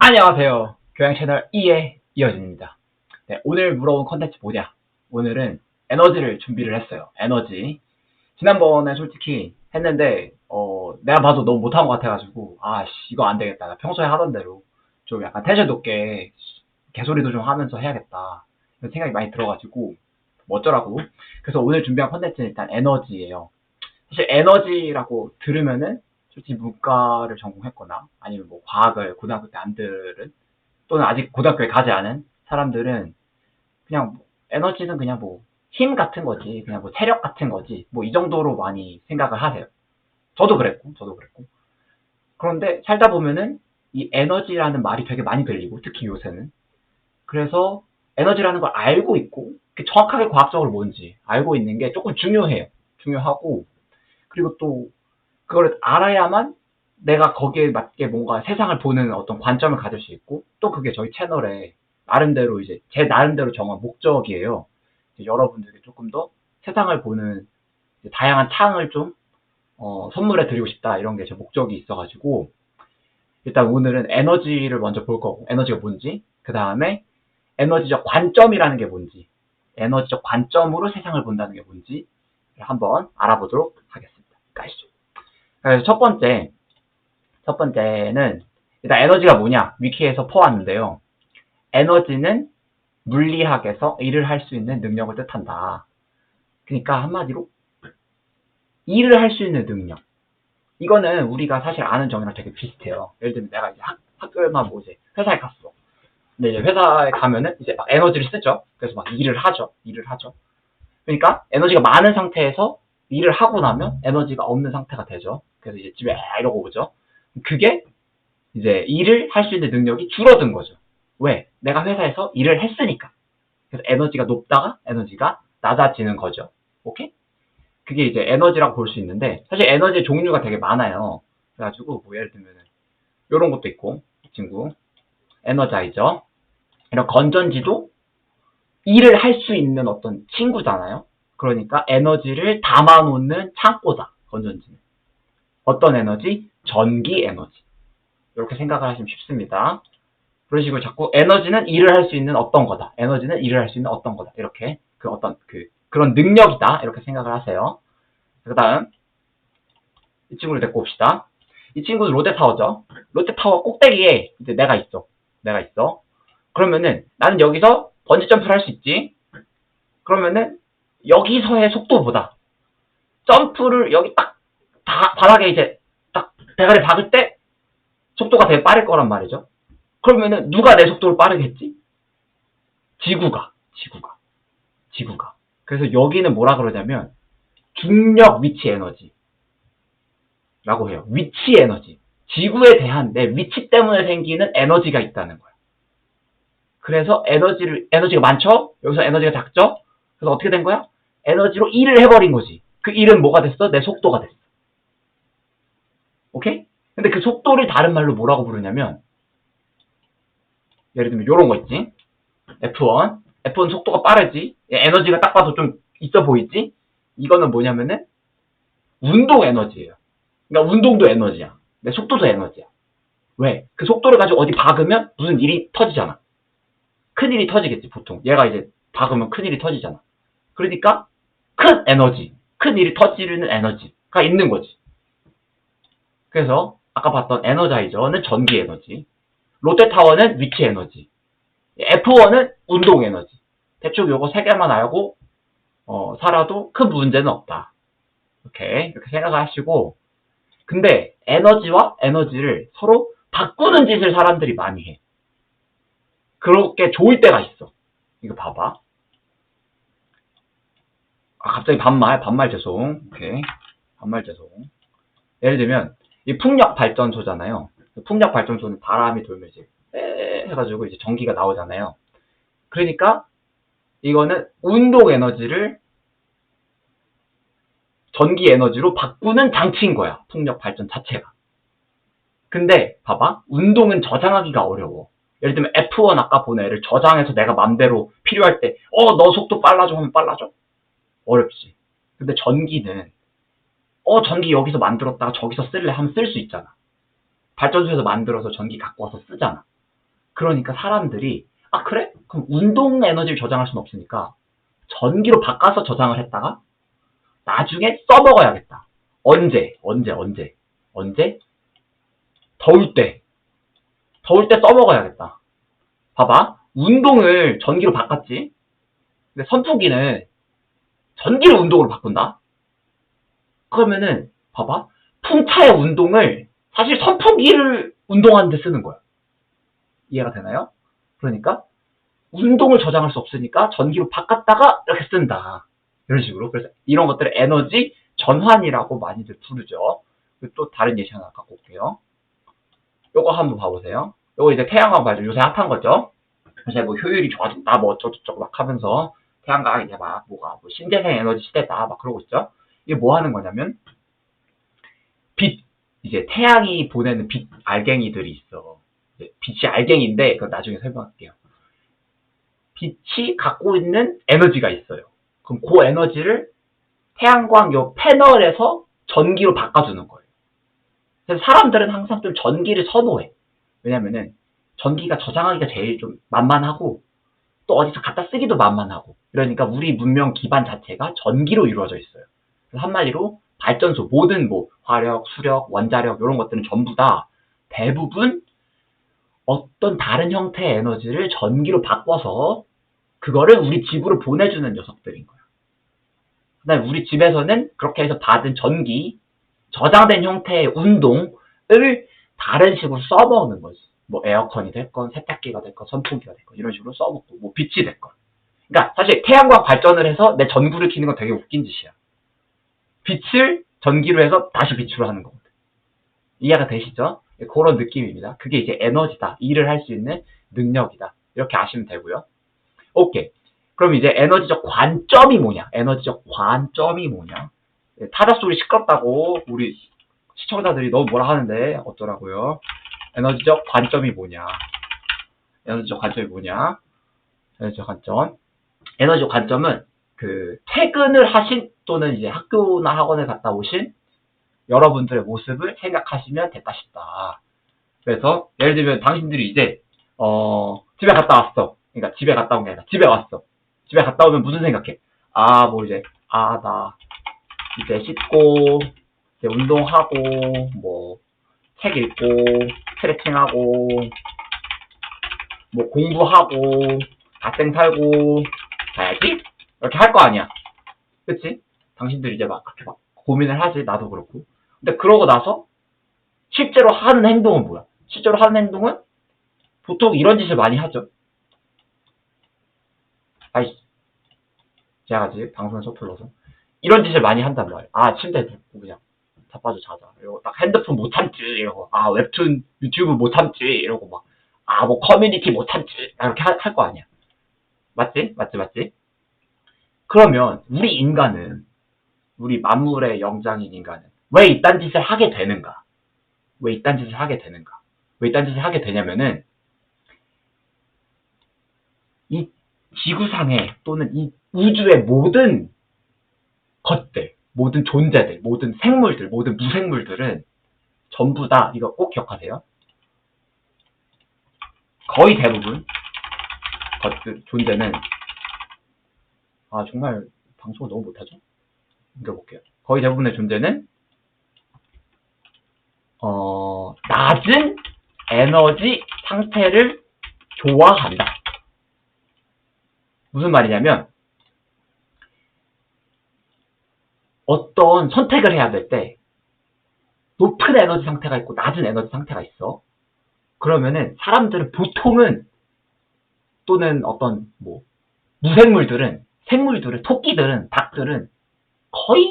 안녕하세요. 교양 채널 2의 이어진입니다. 네, 오늘 물어본 컨텐츠 뭐냐? 오늘은 에너지를 준비를 했어요. 에너지. 지난번에 솔직히 했는데, 내가 봐도 너무 못한 것 같아가지고, 이거 안 되겠다. 나 평소에 하던 대로 좀 약간 텐션 높게 개소리도 좀 하면서 해야겠다. 이런 생각이 많이 들어가지고, 뭐 어쩌라고. 그래서 오늘 준비한 컨텐츠는 일단 에너지예요. 사실 에너지라고 들으면은, 솔직히 문과를 전공했거나, 아니면 뭐 과학을 고등학교 때 안 들은, 또는 아직 고등학교에 가지 않은 사람들은 그냥 에너지는 그냥 뭐 힘 같은 거지, 그냥 뭐 체력 같은 거지, 뭐 이 정도로 많이 생각을 하세요. 저도 그랬고. 그런데 살다 보면은 이 에너지라는 말이 되게 많이 들리고, 특히 요새는. 그래서 에너지라는 걸 알고 있고, 정확하게 과학적으로 뭔지 알고 있는 게 조금 중요해요. 중요하고, 그리고 또 그걸 알아야만 내가 거기에 맞게 뭔가 세상을 보는 어떤 관점을 가질 수 있고, 또 그게 저희 채널의 나름대로 이제 제 나름대로 정한 목적이에요. 여러분들께 조금 더 세상을 보는 다양한 창을 좀 선물해 드리고 싶다, 이런 게 제 목적이 있어가지고, 일단 오늘은 에너지를 먼저 볼 거고, 에너지가 뭔지, 그 다음에 에너지적 관점이라는 게 뭔지, 에너지적 관점으로 세상을 본다는 게 뭔지 한번 알아보도록 하겠습니다. 가시죠. 그래서 첫 번째는 일단 에너지가 뭐냐, 위키에서 퍼왔는데요. 에너지는 물리학에서 일을 할 수 있는 능력을 뜻한다. 그러니까 한마디로 일을 할 수 있는 능력. 이거는 우리가 사실 아는 정의랑 되게 비슷해요. 예를 들면 내가 이제 학교에만 뭐 이제 회사에 갔어. 근데 이제 회사에 가면은 이제 막 에너지를 쓰죠. 그래서 막 일을 하죠. 그러니까 에너지가 많은 상태에서 일을 하고 나면 에너지가 없는 상태가 되죠. 그래서 이제 집에 이러고 오죠. 그게 이제 일을 할 수 있는 능력이 줄어든 거죠. 왜? 내가 회사에서 일을 했으니까. 그래서 에너지가 높다가 에너지가 낮아지는 거죠. 오케이? 그게 이제 에너지라고 볼 수 있는데, 사실 에너지의 종류가 되게 많아요. 그래가지고 뭐 예를 들면은 이런 것도 있고, 이 친구 에너자이저, 이런 건전지도 일을 할 수 있는 어떤 친구잖아요. 그러니까 에너지를 담아놓는 창고다, 건전지는. 어떤 에너지? 전기 에너지. 이렇게 생각을 하시면 쉽습니다. 그런 식으로 자꾸 에너지는 일을 할 수 있는 어떤 거다. 에너지는 일을 할 수 있는 어떤 거다. 이렇게 그런 능력이다. 이렇게 생각을 하세요. 그 다음, 이 친구를 데리고 옵시다. 이 친구는 롯데타워죠. 롯데타워 꼭대기에 이제 내가 있어. 그러면은 나는 여기서 번지 점프를 할 수 있지. 그러면은 여기서의 속도보다 점프를 여기 딱 바닥에 이제 딱 대가리 박을 때 속도가 되게 빠를 거란 말이죠. 그러면은 누가 내 속도를 빠르게 했지? 지구가. 그래서 여기는 뭐라 그러냐면 중력 위치 에너지라고 해요. 위치 에너지. 지구에 대한 내 위치 때문에 생기는 에너지가 있다는 거예요. 그래서 에너지가 많죠? 여기서 에너지가 작죠? 그래서 어떻게 된 거야? 에너지로 일을 해버린 거지. 그 일은 뭐가 됐어? 내 속도가 됐어. 오케이? 근데 그 속도를 다른 말로 뭐라고 부르냐면, 예를 들면 이런 거 있지? F1 속도가 빠르지? 에너지가 딱 봐도 좀 있어 보이지? 이거는 뭐냐면은 운동 에너지예요. 그러니까 운동도 에너지야. 내 속도도 에너지야. 왜? 그 속도를 가지고 어디 박으면 무슨 일이 터지잖아. 큰 일이 터지겠지, 보통. 얘가 이제 박으면 큰 일이 터지잖아. 그러니까 큰 일이 터지는 에너지가 있는 거지. 그래서 아까 봤던 에너자이저는 전기 에너지, 롯데타워는 위치 에너지, F1은 운동 에너지. 대충 요거 세 개만 알고 살아도 큰 문제는 없다. 이렇게 생각하시고, 근데 에너지와 에너지를 서로 바꾸는 짓을 사람들이 많이 해. 그렇게 좋을 때가 있어. 이거 봐봐. 갑자기 반말 죄송. 오케이. 반말 죄송. 예를 들면 이 풍력 발전소잖아요. 풍력 발전소는 바람이 돌면 이제 해가지고 이제 전기가 나오잖아요. 그러니까 이거는 운동 에너지를 전기 에너지로 바꾸는 장치인 거야. 풍력 발전 자체가. 근데 봐봐. 운동은 저장하기가 어려워. 예를 들면 F1 아까 본 애를 저장해서 내가 맘대로 필요할 때 너 속도 빨라져 하면 빨라져? 어렵지. 근데 전기는 전기 여기서 만들었다가 저기서 쓸래 하면 쓸 수 있잖아. 발전소에서 만들어서 전기 갖고 와서 쓰잖아. 그러니까 사람들이 그래? 그럼 운동 에너지를 저장할 수는 없으니까 전기로 바꿔서 저장을 했다가 나중에 써먹어야겠다. 언제? 더울 때 써먹어야겠다. 봐봐. 운동을 전기로 바꿨지. 근데 선풍기는 전기를 운동으로 바꾼다. 그러면은 봐봐. 풍차의 운동을 사실 선풍기를 운동하는 데 쓰는 거야. 이해가 되나요? 그러니까 운동을 저장할 수 없으니까 전기로 바꿨다가 이렇게 쓴다. 이런 식으로. 그래서 이런 것들을 에너지 전환이라고 많이들 부르죠. 또 다른 예시 하나 갖고 올게요. 요거 한번 봐보세요. 요거 이제 태양광 발전 요새 핫한 거죠. 요새 뭐 효율이 좋아진다, 뭐 어쩌고저쩌고 막 하면서 태양광 이제 막 뭐가 뭐 신재생 에너지 시대다 막 그러고 있죠. 이게 뭐 하는 거냐면 빛, 이제 태양이 보내는 빛 알갱이들이 있어. 빛이 알갱이인데 그건 나중에 설명할게요. 빛이 갖고 있는 에너지가 있어요. 그럼 그 에너지를 태양광 요 패널에서 전기로 바꿔주는 거예요. 그래서 사람들은 항상 좀 전기를 선호해. 왜냐면은 전기가 저장하기가 제일 좀 만만하고 또 어디서 갖다 쓰기도 만만하고 그러니까 우리 문명 기반 자체가 전기로 이루어져 있어요. 그래서 한마디로 발전소 모든 뭐 화력, 수력, 원자력 이런 것들은 전부 다 대부분 어떤 다른 형태의 에너지를 전기로 바꿔서 그거를 우리 집으로 보내주는 녀석들인 거야. 그다음에 우리 집에서는 그렇게 해서 받은 전기, 저장된 형태의 운동을 다른 식으로 써먹는 거지. 뭐 에어컨이 됐건 세탁기가 됐건 선풍기가 됐건 이런 식으로 써먹고 뭐 빛이 됐건. 그러니까 사실 태양광 발전을 해서 내 전구를 켜는 건 되게 웃긴 짓이야. 빛을 전기로 해서 다시 빛으로 하는 거거든. 이해가 되시죠? 그런 느낌입니다. 그게 이제 에너지다. 일을 할 수 있는 능력이다. 이렇게 아시면 되고요. 오케이. 그럼 이제 에너지적 관점이 뭐냐? 타자 소리 시끄럽다고 우리 시청자들이 너무 뭐라 하는데 어쩌라고요? 에너지적 관점이 뭐냐? 에너지적 관점은 그 퇴근을 하신 또는 이제 학교나 학원을 갔다 오신 여러분들의 모습을 생각하시면 됐다 싶다. 그래서 예를 들면 당신들이 이제 집에 갔다 왔어. 그러니까 집에 갔다 온 게 아니라 집에 왔어. 집에 갔다 오면 무슨 생각해? 나 이제 씻고 이제 운동하고 뭐 책 읽고 스트레칭하고 뭐 공부하고 갓생 살고 자야지? 이렇게 할 거 아니야. 그치? 당신들이 이제 막 그렇게 막 고민을 하지. 나도 그렇고. 근데 그러고 나서 실제로 하는 행동은 뭐야? 실제로 하는 행동은 보통 이런 짓을 많이 하죠. 제가 아직 방송에 서툴러서 이런 짓을 많이 한단 말이야. 침대에 눕고 그냥 자빠져 자자. 이러고 딱 핸드폰 못 참지. 이러고 웹툰 유튜브 못 참지. 이러고 막 뭐 커뮤니티 못 참지. 이렇게 할 거 아니야. 맞지? 그러면 우리 만물의 영장인 인간은 왜 이딴 짓을 하게 되는가? 왜 이딴 짓을 하게 되냐면은 이 지구상에 또는 이 우주의 모든 것들, 모든 존재들, 모든 생물들, 모든 무생물들은 전부 다 이거 꼭 기억하세요. 거의 대부분 존재는 정말 방송을 너무 못하죠? 읽어볼게요. 거의 대부분의 존재는 낮은 에너지 상태를 좋아한다. 무슨 말이냐면 어떤 선택을 해야 될 때 높은 에너지 상태가 있고 낮은 에너지 상태가 있어. 그러면은 사람들은 보통은 또는 어떤 뭐 생물들은 토끼들은 닭들은 거의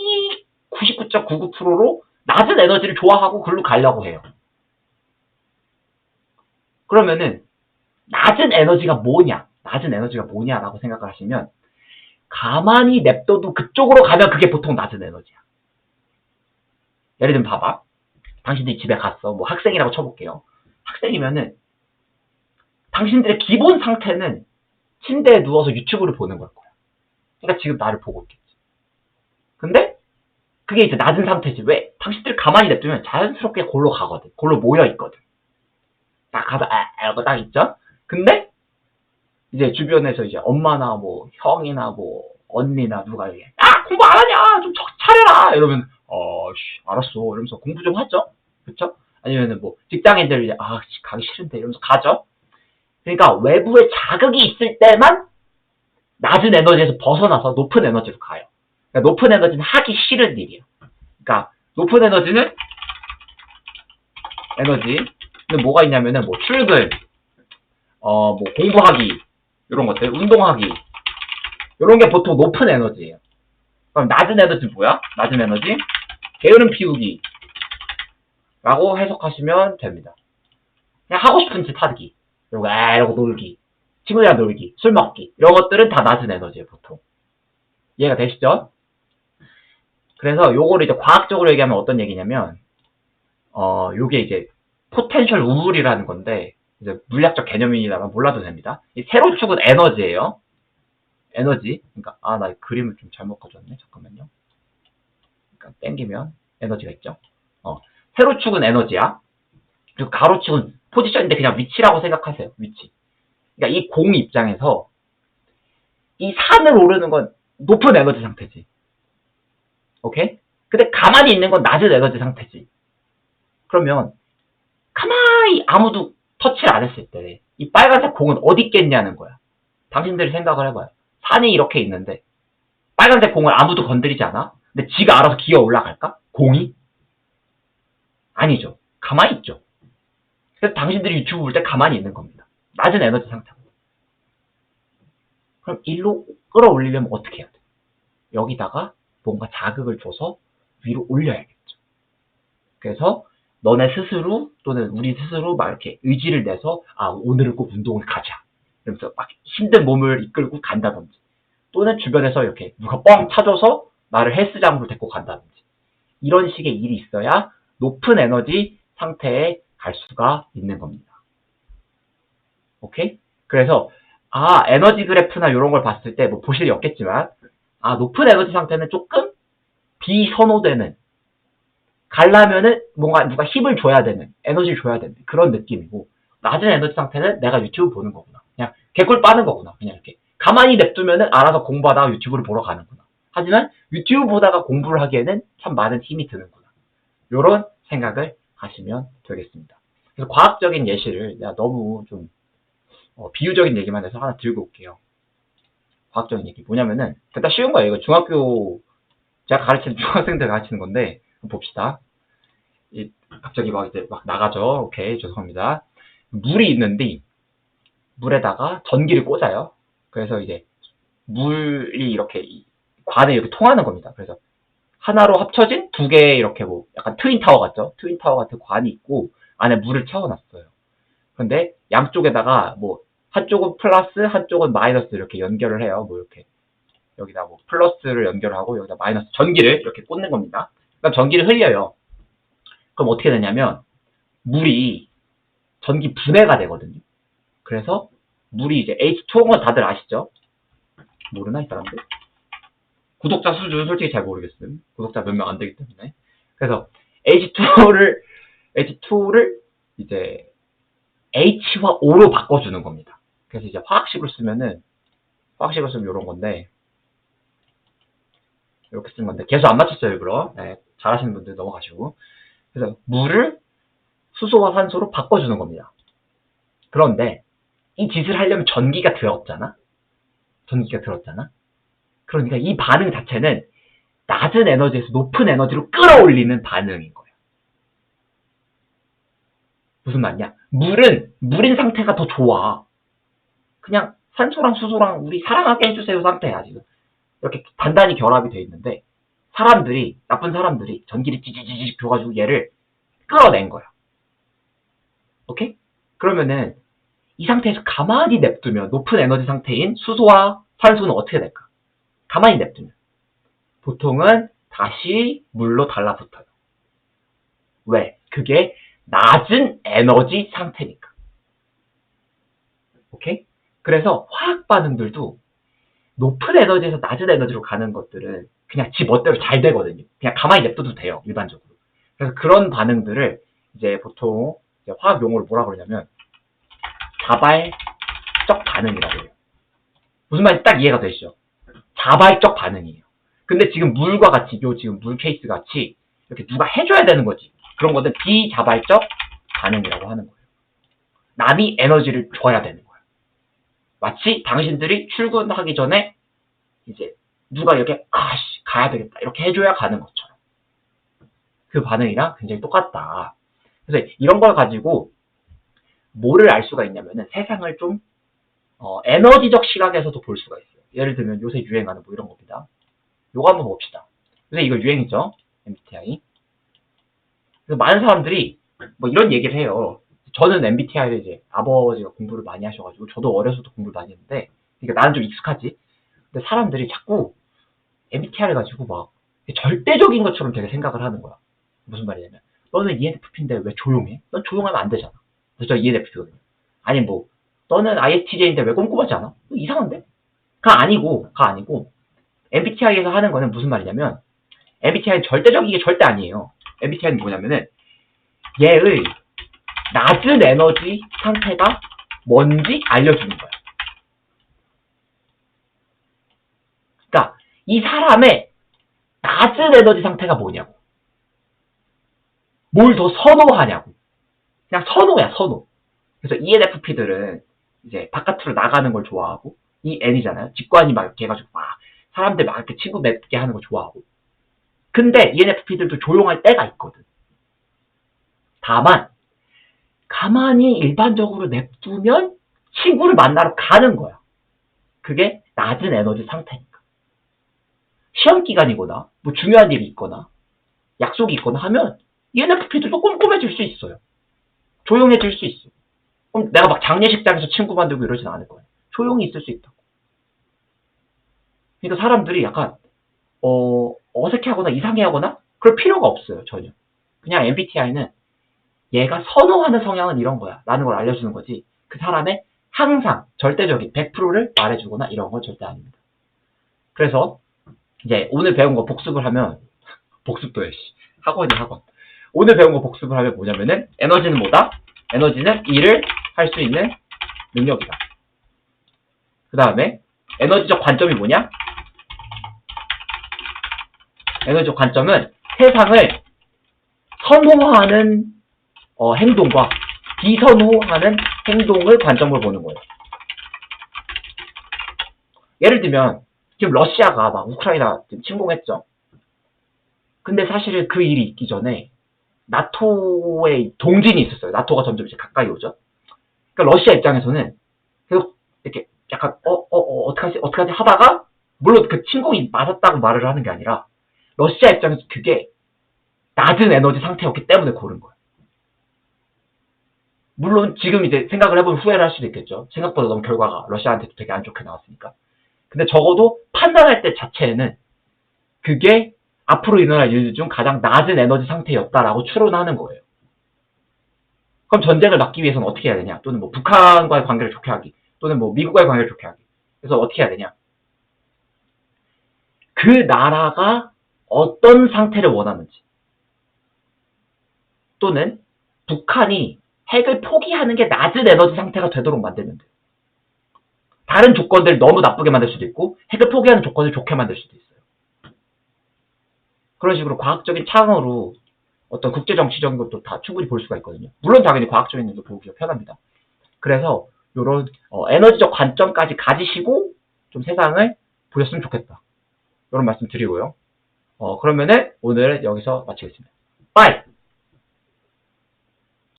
99.99%로 낮은 에너지를 좋아하고 글로 가려고 해요. 그러면은 낮은 에너지가 뭐냐라고 생각을 하시면 가만히 냅둬도 그쪽으로 가면 그게 보통 낮은 에너지야. 예를 들면 봐봐. 당신들이 집에 갔어. 뭐 학생이라고 쳐볼게요. 학생이면은 당신들의 기본 상태는 침대에 누워서 유튜브를 보는 걸 거야. 그러니까 지금 나를 보고 있겠지. 근데 그게 이제 낮은 상태지. 왜? 당신들 가만히 냅두면 자연스럽게 골로 가거든. 골로 모여 있거든. 딱 가서 이러고 딱 있죠? 근데 이제 주변에서 이제 엄마나 뭐 형이나 뭐 언니나 누가 이게 공부 안 하냐 좀 차려라 이러면 알았어 이러면서 공부 좀 하죠. 그쵸? 아니면은 뭐 직장인들 이제 가기 싫은데 이러면서 가죠. 그러니까 외부의 자극이 있을 때만 낮은 에너지에서 벗어나서 높은 에너지로 가요. 그러니까 높은 에너지는 하기 싫은 일이에요. 그러니까 높은 에너지는 뭐가 있냐면은 뭐 출근, 뭐 공부하기 이런 것들, 운동하기 이런 게 보통 높은 에너지예요. 그럼 낮은 에너지 뭐야? 낮은 에너지 게으름 피우기 라고 해석하시면 됩니다. 그냥 하고 싶은 짓 하기, 이러고 놀기, 친구들이랑 놀기, 술 먹기 이런 것들은 다 낮은 에너지예요 보통. 이해가 되시죠? 그래서 요거를 이제 과학적으로 얘기하면 어떤 얘기냐면 요게 이제 포텐셜 우물이라는 건데 이제 물리학적 개념이라면 몰라도 됩니다. 이 세로축은 에너지예요. 에너지. 그러니까 나 그림을 좀 잘못 가져왔네. 잠깐만요. 그러니까 땡기면 에너지가 있죠. 세로축은 에너지야. 그리고 가로축은 포지션인데 그냥 위치라고 생각하세요. 위치. 그러니까 이 공 입장에서 이 산을 오르는 건 높은 에너지 상태지. 오케이? 근데 가만히 있는 건 낮은 에너지 상태지. 그러면 가만히 아무도 터치를 안 했을 때 이 빨간색 공은 어디 있겠냐는 거야. 당신들이 생각을 해봐요. 산이 이렇게 있는데 빨간색 공을 아무도 건드리지 않아? 근데 지가 알아서 기어 올라갈까? 공이? 아니죠. 가만히 있죠. 그래서 당신들이 유튜브 볼 때 가만히 있는 겁니다. 낮은 에너지 상태고. 그럼 일로 끌어올리려면 어떻게 해야 돼? 여기다가 뭔가 자극을 줘서 위로 올려야겠죠. 그래서 너네 스스로 또는 우리 스스로 막 이렇게 의지를 내서 오늘은 꼭 운동을 가자. 이러면서 막 힘든 몸을 이끌고 간다든지 또는 주변에서 이렇게 누가 뻥 차줘서 나를 헬스장으로 데리고 간다든지 이런 식의 일이 있어야 높은 에너지 상태에 갈 수가 있는 겁니다. 오케이? 그래서 에너지 그래프나 이런 걸 봤을 때 뭐 보실 일이 없겠지만 높은 에너지 상태는 조금 비선호되는 가려면은 뭔가 누가 힘을 줘야 되는 에너지를 줘야 되는 그런 느낌이고 낮은 에너지 상태는 내가 유튜브 보는 거구나. 그냥 개꿀 빠는 거구나. 그냥 이렇게 가만히 냅두면은 알아서 공부하다가 유튜브를 보러 가는구나. 하지만 유튜브 보다가 공부를 하기에는 참 많은 힘이 드는구나. 이런 생각을 하시면 되겠습니다. 그래서 과학적인 예시를 내가 너무 좀 비유적인 얘기만 해서 하나 들고 올게요. 과학적인 얘기 뭐냐면은 일단 쉬운 거예요. 이거 중학교 제가 가르치는 중학생들 가르치는 건데 봅시다. 갑자기 이제 나가죠. 오케이, 죄송합니다. 물이 있는데 물에다가 전기를 꽂아요. 그래서 이제 물이 이렇게 관에 이렇게 통하는 겁니다. 그래서 하나로 합쳐진 두 개의 이렇게 뭐 약간 트윈타워 같죠? 트윈타워 같은 관이 있고 안에 물을 채워놨어요. 그런데 양쪽에다가 뭐 한쪽은 플러스 한쪽은 마이너스 이렇게 연결을 해요. 뭐 이렇게 여기다 뭐 플러스를 연결하고 여기다 마이너스 전기를 이렇게 꽂는 겁니다. 그럼 전기를 흘려요. 그럼 어떻게 되냐면 물이 전기 분해가 되거든요. 그래서 물이 이제 H2O인 건 다들 아시죠? 모르나 이 사람들? 구독자 수준 솔직히 잘 모르겠음. 구독자 몇 명 안 되기 때문에. 그래서 H2를 이제 H와 O로 바꿔주는 겁니다. 그래서 이제 화학식으로 쓰면 이런 건데 이렇게 쓴 건데 계속 안 맞췄어요 일부러. 네, 잘하시는 분들 넘어가시고. 그래서 물을 수소와 산소로 바꿔주는 겁니다. 그런데 이 짓을 하려면 전기가 들었잖아. 그러니까 이 반응 자체는 낮은 에너지에서 높은 에너지로 끌어올리는 반응인 거예요. 무슨 말이냐? 물인 상태가 더 좋아. 그냥 산소랑 수소랑 우리 사랑하게 해주세요 상태야 지금. 이렇게 단단히 결합이 돼 있는데 나쁜 사람들이 전기를 찌지직 줘가지고 얘를 끌어낸 거야. 오케이? 그러면은 이 상태에서 가만히 냅두면 높은 에너지 상태인 수소와 산소는 어떻게 될까? 가만히 냅두면 보통은 다시 물로 달라붙어요. 왜? 그게 낮은 에너지 상태니까. 오케이? 그래서 화학 반응들도 높은 에너지에서 낮은 에너지로 가는 것들은 그냥 지 멋대로 잘 되거든요. 그냥 가만히 냅둬도 돼요, 일반적으로. 그래서 그런 반응들을 이제 보통 이제 화학 용어로 뭐라 그러냐면 자발적 반응이라고 해요. 무슨 말인지 딱 이해가 되시죠? 자발적 반응이에요. 근데 지금 물과 같이, 지금 물 케이스 같이 이렇게 누가 해줘야 되는 거지. 그런 거는 비자발적 반응이라고 하는 거예요. 남이 에너지를 줘야 되는 거예요. 마치 당신들이 출근하기 전에 이제 누가 이렇게 가야 되겠다 이렇게 해줘야 가는 것처럼 그 반응이랑 굉장히 똑같다. 그래서 이런 걸 가지고 뭐를 알 수가 있냐면은 세상을 좀 에너지적 시각에서도 볼 수가 있어요. 예를 들면 요새 유행하는 뭐 이런 겁니다. 요거 한번 봅시다. 요새 이거 유행이죠, MBTI. 그래서 많은 사람들이 뭐 이런 얘기를 해요. 저는 MBTI를 이제 아버지가 공부를 많이 하셔가지고 저도 어려서도 공부를 많이 했는데, 그러니까 나는 좀 익숙하지. 근데 사람들이 자꾸 MBTI를 가지고 막 절대적인 것처럼 되게 생각을 하는 거야. 무슨 말이냐면 너는 ENFP인데 왜 조용해? 넌 조용하면 안 되잖아. 그래서 저 ENFP거든요. 아니 뭐 너는 ISTJ인데 왜 꼼꼼하지 않아? 이상한데? 가 아니고 MBTI에서 하는 거는 무슨 말이냐면 MBTI는 절대적인 게 절대 아니에요. MBTI는 뭐냐면은 얘의 낮은 에너지 상태가 뭔지 알려주는 거야. 그러니까 이 사람의 낮은 에너지 상태가 뭐냐고. 뭘 더 선호하냐고. 그냥 선호야, 선호. 그래서 ENFP들은 이제 바깥으로 나가는 걸 좋아하고, 이 N이잖아요. 직관이 막 이렇게 해가지고 막 사람들 막 이렇게 친구 맺게 하는 거 좋아하고. 근데 ENFP들도 조용할 때가 있거든. 다만 가만히 일반적으로 냅두면 친구를 만나러 가는 거야. 그게 낮은 에너지 상태니까. 시험 기간이거나 뭐 중요한 일이 있거나 약속이 있거나 하면 ENFP들도 꼼꼼해질 수 있어요. 조용해질 수 있어. 그럼 내가 막 장례식장에서 친구 만들고 이러진 않을 거야. 조용히 있을 수 있다고. 그러니까 사람들이 약간 어색해하거나 이상해하거나 그럴 필요가 없어요. 전혀. 그냥 MBTI는 얘가 선호하는 성향은 이런 거야 라는 걸 알려주는 거지, 그 사람의 항상 절대적인 100%를 말해주거나 이런 건 절대 아닙니다. 그래서 이제 오늘 배운 거 복습을 하면 복습도 해, 학원. 오늘 배운 거 복습을 하면 뭐냐면은 에너지는 뭐다? 에너지는 일을 할 수 있는 능력이다. 그 다음에 에너지적 관점이 뭐냐? 에너지적 관점은 세상을 선호하는 행동과 비선호하는 행동을 관점으로 보는 거예요. 예를 들면 지금 러시아가 막 우크라이나 지금 침공했죠. 근데 사실은 그 일이 있기 전에 나토의 동진이 있었어요. 나토가 점점 이제 가까이 오죠. 그러니까 러시아 입장에서는 계속 이렇게 약간 어떡하지 하다가, 물론 그 침공이 맞았다고 말을 하는 게 아니라 러시아 입장에서 그게 낮은 에너지 상태였기 때문에 고른 거예요. 물론 지금 이제 생각을 해보면 후회를 할 수도 있겠죠. 생각보다 너무 결과가 러시아한테도 되게 안 좋게 나왔으니까. 근데 적어도 판단할 때 자체에는 그게 앞으로 일어날 일들 중 가장 낮은 에너지 상태였다라고 추론하는 거예요. 그럼 전쟁을 막기 위해서는 어떻게 해야 되냐? 또는 뭐 북한과의 관계를 좋게 하기, 또는 뭐 미국과의 관계를 좋게 하기. 그래서 어떻게 해야 되냐? 그 나라가 어떤 상태를 원하는지, 또는 북한이 핵을 포기하는 게 낮은 에너지 상태가 되도록 만들면 돼요. 다른 조건들 너무 나쁘게 만들 수도 있고 핵을 포기하는 조건을 좋게 만들 수도 있어요. 그런 식으로 과학적인 차원으로 어떤 국제정치적인 것도 다 충분히 볼 수가 있거든요. 물론 당연히 과학적인 것도 보기가 편합니다. 그래서 이런 에너지적 관점까지 가지시고 좀 세상을 보셨으면 좋겠다, 이런 말씀 드리고요. 그러면은 오늘은 여기서 마치겠습니다. 빠이!